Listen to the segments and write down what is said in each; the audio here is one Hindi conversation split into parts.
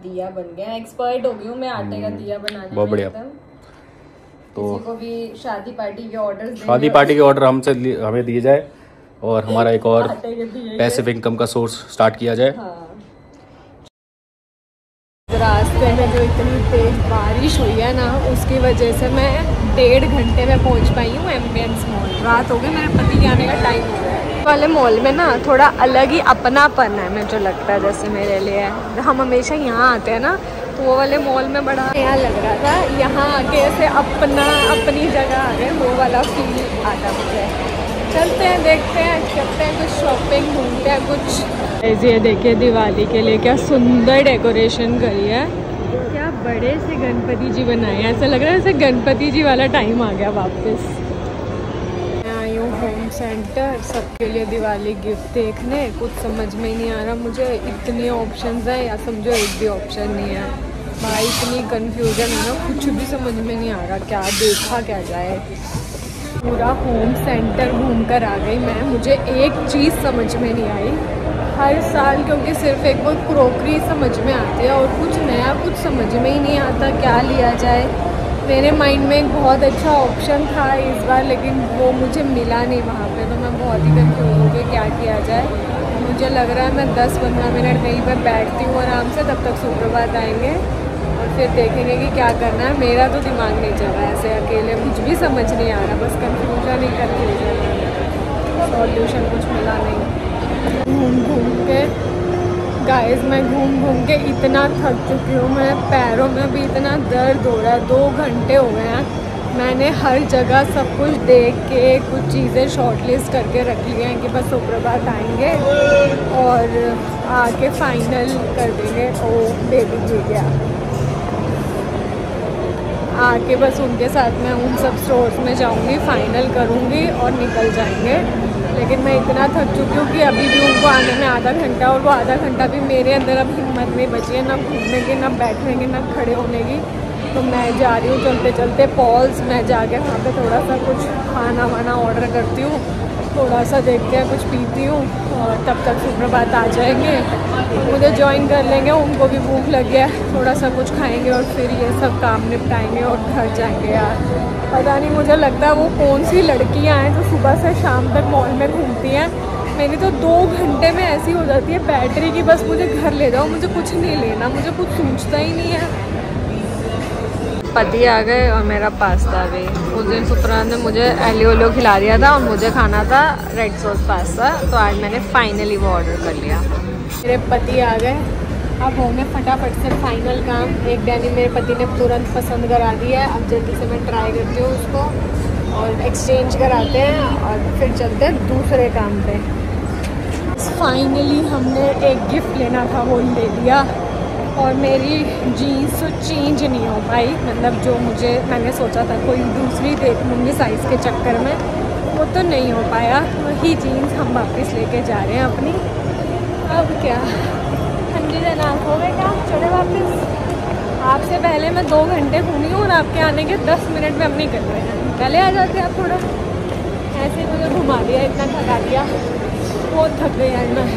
दिया बन गया। एक्सपर्ट हो गई हूँ मैं आटे का दिया बनाने में। बहुत बढ़िया। तो किसी को भी शादी पार्टी के ऑर्डर हमें दिए जाए और हमारा एक और पैसिव इनकम का सोर्स स्टार्ट किया जाए। हाँ। रास्ते में जो इतनी तेज बारिश हुई है ना, उसकी वजह से मैं 1.5 घंटे में पहुंच पाई हूँ एम्बियंस मॉल। रात हो गई, मेरे पति के आने का टाइम हो गया है। वाले मॉल में ना थोड़ा अलग ही अपनापन है, मुझे लगता है जैसे मेरे लिए है। हम हमेशा यहाँ आते हैं ना, तो वो वाले मॉल में बड़ा नया लग रहा था। यहाँ आके ऐसे अपनी जगह आ गए, वो वाला फील आता मुझे। चलते हैं, देखते हैं, करते हैं कुछ शॉपिंग, घूमते हैं कुछ। ये देखिए दिवाली के लिए क्या सुंदर डेकोरेशन करी है। क्या बड़े से गणपति जी बनाए हैं, ऐसा लग रहा है जैसे गणपति जी वाला टाइम आ गया वापस। मैं आई हूँ होम सेंटर सबके लिए दिवाली गिफ्ट देखने। कुछ समझ में ही नहीं आ रहा मुझे, इतनी ऑप्शंस हैं या समझो एक भी ऑप्शन नहीं है भाई। इतनी कन्फ्यूजन है ना, कुछ भी समझ में नहीं आ रहा क्या देखा क्या जाए। पूरा होम सेंटर घूम कर आ गई मैं, मुझे एक चीज़ समझ में नहीं आई। हर साल क्योंकि सिर्फ एक वो क्रोकरी समझ में आती है और कुछ नया कुछ समझ में ही नहीं आता क्या लिया जाए। मेरे माइंड में एक बहुत अच्छा ऑप्शन था इस बार, लेकिन वो मुझे मिला नहीं वहाँ पे, तो मैं बहुत ही कंफ्यूज हो गई क्या किया जाए। मुझे लग रहा है मैं 10-15 मिनट कहीं पर बैठती हूँ आराम से, तब तक सुप्रभात आएंगे और फिर देखेंगे कि क्या करना है। मेरा तो दिमाग नहीं चल रहा है ऐसे अकेले, कुछ भी समझ नहीं आ रहा, बस कन्फ्यूजन ही कन्फ्यूजन है, सॉल्यूशन कुछ मिला नहीं। घूम के गाइस, मैं घूम के इतना थक चुकी हूँ। मैं पैरों में भी इतना दर्द हो रहा है। 2 घंटे हो गए हैं, मैंने हर जगह सब कुछ देख के कुछ चीज़ें शॉर्टलिस्ट करके रख ली हैं कि बस सुप्रभात आएंगे और आके फाइनल कर देंगे। ओ बेबी जी गया, आके बस उनके साथ मैं उन सब स्टोर्स में जाऊंगी, फाइनल करूंगी और निकल जाएंगे। लेकिन मैं इतना थक चुकी हूँ कि अभी भी उनको आने में आधा घंटा, और वो आधा घंटा भी मेरे अंदर अब हिम्मत नहीं बची है, ना घूमने की, ना बैठने की, ना खड़े होने की। तो मैं जा रही हूँ चलते चलते पॉल्स। मैं जाके वहाँ पे थोड़ा सा कुछ खाना वाना ऑर्डर करती हूँ, थोड़ा सा देखते हैं, कुछ पीती हूँ, और तब तक सुप्रभात आ जाएंगे, मुझे ज्वाइन कर लेंगे। उनको भी भूख लग गया, थोड़ा सा कुछ खाएंगे और फिर ये सब काम निपटाएंगे और घर जाएंगे। यार पता नहीं, मुझे लगता है वो कौन सी लड़कियाँ हैं जो सुबह से शाम तक मॉल में घूमती हैं। मेरी तो 2 घंटे में ऐसी हो जाती है बैटरी की, बस मुझे घर ले जाओ, मुझे कुछ नहीं लेना, मुझे कुछ सोचता ही नहीं है। पति आ गए और मेरा पास्ता भी। उस दिन सुप्रभात ने मुझे एलियो ओलियो खिला दिया था और मुझे खाना था रेड सॉस पास्ता, तो आज मैंने फाइनली वो ऑर्डर कर लिया। मेरे पति आ गए, अब होंगे फटाफट से फाइनल काम। एक डेनिम मेरे पति ने तुरंत पसंद करा दिया है, अब जल्दी से मैं ट्राई करती हूँ उसको और एक्सचेंज कराते हैं और फिर चलते हैं दूसरे काम पे। फाइनली हमने एक गिफ्ट लेना था वो ले लिया, और मेरी जीन्स तो चेंज नहीं हो पाई, मतलब जो मैंने सोचा था कोई दूसरी देख लूँगी साइज़ के चक्कर में, वो तो नहीं हो पाया। वही जीन्स हम वापस लेके जा रहे हैं अपनी। अब क्या ठंडी दिन हो गए क्या, चले वापस। आपसे पहले मैं 2 घंटे घूमी हूँ और आपके आने के 10 मिनट में हम नहीं कर रहे हैं, पहले आ जाते आप। थोड़ा ऐसे मुझे घुमा दिया, इतना थका दिया, बहुत थक गई यार मैं।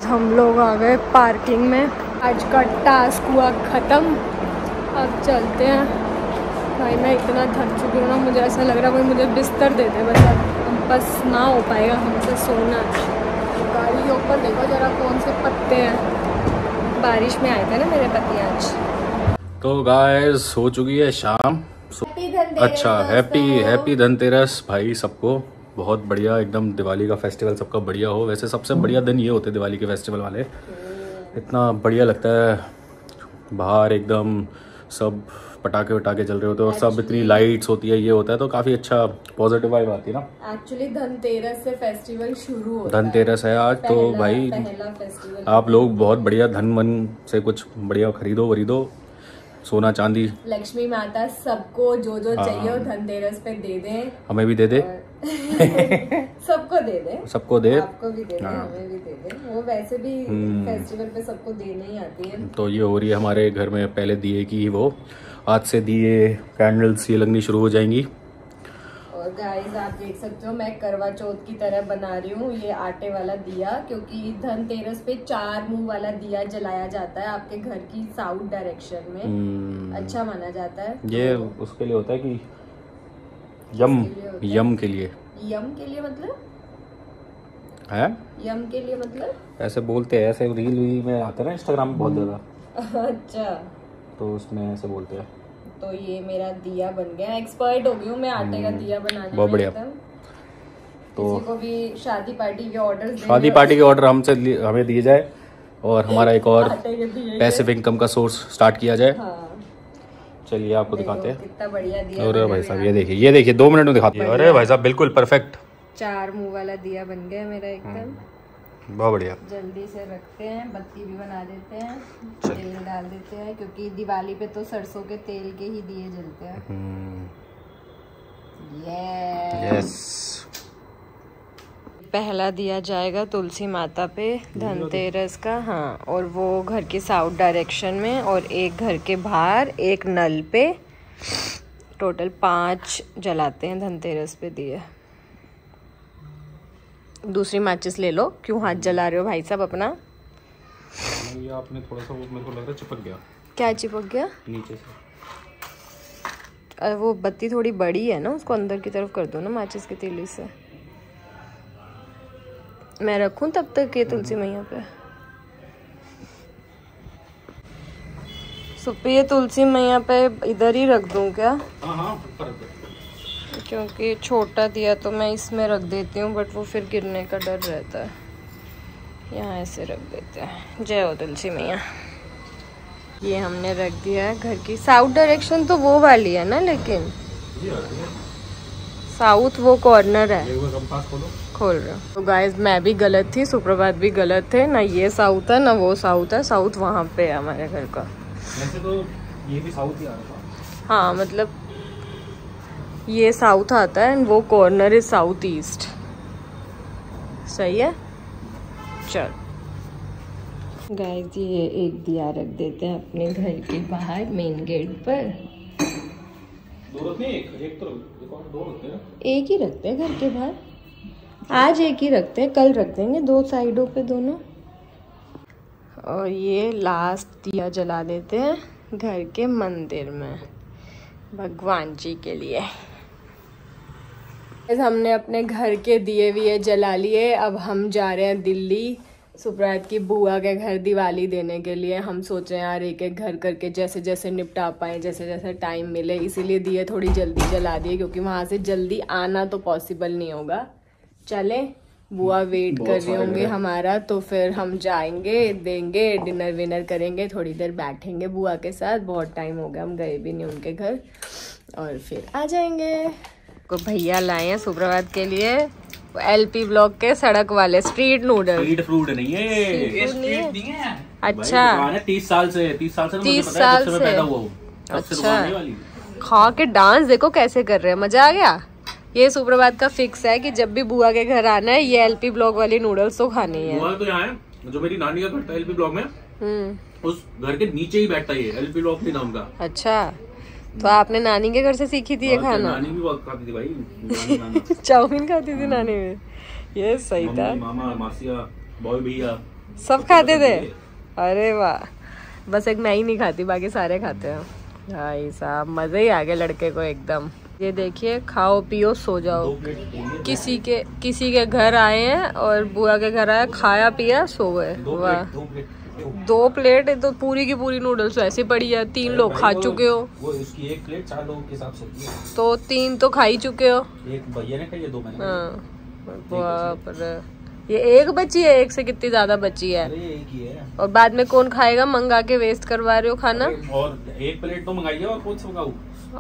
हम लोग आ गए पार्किंग में, आज का टास्क हुआ ख़त्म। अब चलते हैं। भाई मैं इतना थक चुकी हूँ ना, मुझे ऐसा लग रहा है कोई मुझे बिस्तर दे दे, बस ना हो पाएगा हमसे सोना। गाड़ी के ऊपर देखो जरा कौन से पत्ते हैं, बारिश में आए थे ना मेरे पति आज। तो गाइस हो चुकी है शाम। अच्छा, हैप्पी धनतेरस भाई सबको। बहुत बढ़िया, एकदम दिवाली का फेस्टिवल सबका बढ़िया हो। वैसे सबसे बढ़िया दिन ये होते दिवाली के फेस्टिवल वाले, इतना बढ़िया लगता है बाहर, एकदम सब पटाखे वटाखे चल रहे होते हैं और सब इतनी लाइट्स होती है, ये होता है तो काफ़ी अच्छा पॉजिटिव वाइब आती है ना। एक्चुअली धनतेरस से फेस्टिवल शुरू होता है, धनतेरस है आज, तो भाई पहला फेस्टिवल। आप लोग बहुत बढ़िया धन मन से कुछ बढ़िया खरीदो, सोना चांदी, लक्ष्मी माता सबको जो चाहिए वो धनतेरस पे दे दें। हमें भी दे दे सबको दे दे, सबको दे, आपको भी दे दे, हमें भी दे दे। वो वैसे भी फेस्टिवल पे सबको देने ही आती है। तो ये हो रही है हमारे घर में पहले दिए की, वो आज से दिए कैंडल्स ये लगनी शुरू हो जाएंगी और गाइस आप देख सकते हो मैं करवा चौथ की तरह बना रही हूँ ये आटे वाला दिया, क्योंकि धनतेरस पे 4 मुंह वाला दिया जलाया जाता है आपके घर की साउथ डायरेक्शन में। अच्छा माना जाता है। ये उसके लिए होता है कि यम के लिए मतलब है, यम के लिए मतलब ऐसे बोलते हैं, ऐसे रील में आते हैं ना इंस्टाग्राम में बहुत ज्यादा। अच्छा, तो उसमें ऐसे बोलते हैं। तो ये मेरा दिया बन गया, एक्सपर्ट हो गई हूँ मैं आटे का दिया बनाने में। बहुत बढ़िया। तो किसी को भी शादी पार्टी के ऑर्डर हमें दिए जाए और हमारा एक और पैसिव इनकम का सोर्स स्टार्ट किया जाए। हाँ। चलिए आपको दिखाते हैं कितना बढ़िया दिया। अरे भाई साहब ये देखिए 2 मिनट में दिखाते हैं। अरे भाई साहब बिल्कुल परफेक्ट 4 मुंह वाला दिया बन गया मेरा एकदम। बहुत बढ़िया। जल्दी से रखते हैं, बत्ती भी बना देते हैं, तेल डाल देते हैं, क्योंकि दिवाली पे तो सरसों के तेल के ही दिए जलते हैं। यस। पहला दिया जाएगा तुलसी माता पे धनतेरस का। हाँ, और वो घर के साउथ डायरेक्शन में, और एक घर के बाहर, एक नल पे। टोटल 5 जलाते हैं धनतेरस पे दिए। दूसरी माचिस ले लो। क्यों हाथ जला रहे हो भाई साहब अपना? ये आपने थोड़ा सा, मेरे को लग रहा है चिपक गया। क्या चिपक गया? नीचे से। वो बत्ती थोड़ी बड़ी है ना, उसको अंदर की तरफ कर दो ना माचिस की तीली से। मैं रखूं तब तक ये तुलसी मैया पे। सुप्पी ये तुलसी मैया पे इधर ही रख दूं क्या? हाँ, क्योंकि छोटा दिया तो मैं इसमें रख देती हूँ, बट वो फिर गिरने का डर रहता है। यहाँ ऐसे रख देते हैं। जय हो तुलसी मैया। ये हमने रख दिया है घर की साउथ डायरेक्शन, तो वो वाली है ना, लेकिन साउथ वो कॉर्नर है। खोल रहा हूँ। तो गाइस मैं भी गलत थी, सुप्रभात भी गलत थे। ना ये साउथ है ना वो साउथ है। साउथ वहाँ पे है हमारे घर का। वैसे तो ये भी साउथ ही आ रहा था। हाँ, मतलब ये साउथ आता है, वो कॉर्नर इज साउथ ईस्ट। सही है। चल गाइस ये एक दिया रख देते हैं अपने घर के बाहर मेन गेट पर। दो रखते हैं, एक तो दो रखते हैं। एक ही रखते हैं घर के बाहर। आज एक ही रखते हैं, कल रख देंगे 2 साइडों पे दोनों। और ये लास्ट दिया जला देते हैं घर के मंदिर में भगवान जी के लिए। हमने अपने घर के दिए विए जला लिए। अब हम जा रहे हैं दिल्ली सुप्रभात की बुआ के घर दिवाली देने के लिए। हम सोच रहे हैं यार एक एक घर करके जैसे जैसे निपटा पाए, जैसे जैसे टाइम मिले, इसीलिए दिए थोड़ी जल्दी जला दिए, क्योंकि वहाँ से जल्दी आना तो पॉसिबल नहीं होगा। चले, बुआ वेट कर रहे होंगे हमारा, तो फिर हम जाएंगे, देंगे, डिनर विनर करेंगे, थोड़ी देर बैठेंगे बुआ के साथ। बहुत टाइम हो गया हम गए भी नहीं उनके घर, और फिर आ जाएंगे। को भैया लाए हैं सुप्रभात के लिए LP ब्लॉक के सड़क वाले स्ट्रीट नूडल। स्ट्रीट फूड नहीं है ये, स्ट्रीट नहीं है। अच्छा, 30 साल से मुझे पता है, जब से मैं पैदा हुआ हूं। अच्छा, खा के डांस देखो कैसे कर रहे हैं, मजा आ गया। ये सुप्रभात का फिक्स है कि जब भी बुआ के घर आना है ये LP ब्लॉक वाली नूडल्स तो खानी है। बुआ तो यहाँ है, जो मेरी नानी का घर था LP ब्लॉक में, उस घर के नीचे ही बैठता है LP ब्लॉक के नाम का। अच्छा, तो आपने नानी के घर से सीखी थी ये खाना? नानी भी बहुत खाती थी भाई। चाउमीन खाती थी नानी में। ये सही था। मामा, मासिया, बॉय भैया सब खाते थे। अरे वाह, बस एक मैं ही नहीं खाती, बाकी सारे खाते हैं। भाई साहब मजे ही आ गए लड़के को एकदम। ये देखिए, खाओ पियो सो जाओ। किसी के घर आए हैं और बुआ के घर आए, खाया पिया सो गए। वाह, 2 प्लेट तो पूरी की पूरी नूडल्स ऐसी पड़ी है। 3 लोग खा चुके हो। वो इसकी 1 प्लेट 4 लोगों के हिसाब से होती है। तो 3 तो खा ही चुके हो। एक भैया ने खाई है, 2 मैंने। हाँ, बाप रे, ये 1 बची है। 1 से कितनी ज्यादा बची है। अरे एक ही है। और बाद में कौन खाएगा? मंगा के वेस्ट करवा रहे हो खाना। और 1 प्लेट तो मंगाई है, और कौन सा मंगाऊं?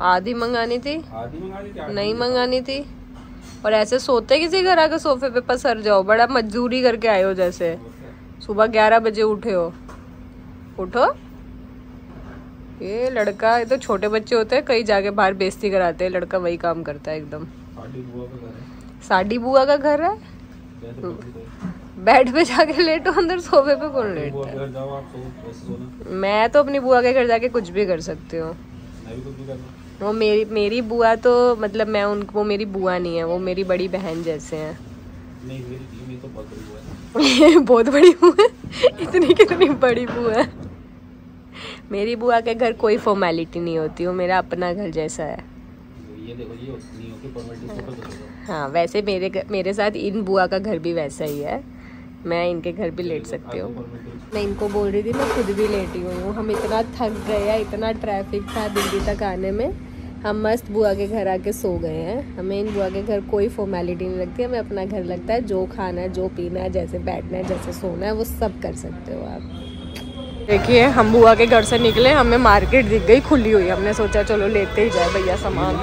आधी मंगानी थी। आधी मंगानी थी, नहीं मंगानी थी। और ऐसे सोते किसी घर आके सोफे पे पसर जाओ, बड़ा मजदूरी करके आए हो। जैसे सुबह 11 बजे उठे हो। उठो। ये लड़का, ये तो छोटे बच्चे होते हैं, कहीं जाके बाहर बेइज्जती कराते हैं। लड़का वही काम करता है एकदम। साडी बुआ का घर है। बेड पे जाके लेटो, अंदर सोफे पे कौन लेटता है? मैं तो अपनी बुआ के घर जाके कुछ भी कर सकती हूँ। वो मेरी बुआ तो मतलब मैं उनको, वो मेरी बुआ नहीं है, वो मेरी बड़ी बहन जैसे हैं। नहीं मेरी तो बहुत बड़ी बुआ है। बहुत बड़ी बुआ है, इतनी कितनी बड़ी बुआ है। मेरी बुआ के घर कोई फॉर्मेलिटी नहीं होती, वो मेरा अपना घर जैसा है। ये देखो ये नहीं होती फॉर्मेलिटी, फोटो तो देखो। हाँ वैसे मेरे साथ इन बुआ का घर भी वैसा ही है, मैं इनके घर भी लेट सकती हूँ। मैं इनको बोल रही थी मैं खुद भी लेटी हुई हूँ, हम इतना थक गए हैं, इतना ट्रैफिक था दिल्ली तक आने में, हम मस्त बुआ के घर आके सो गए हैं। हमें इन बुआ के घर कोई फॉर्मेलिटी नहीं लगती, हमें अपना घर लगता है, जो खाना है, जो पीना है, जैसे बैठना है, जैसे सोना है, वो सब कर सकते हो आप। देखिए हम बुआ के घर से निकले, हमें मार्केट दिख गई खुली हुई, हमने सोचा चलो लेते ही जाए भैया सामान।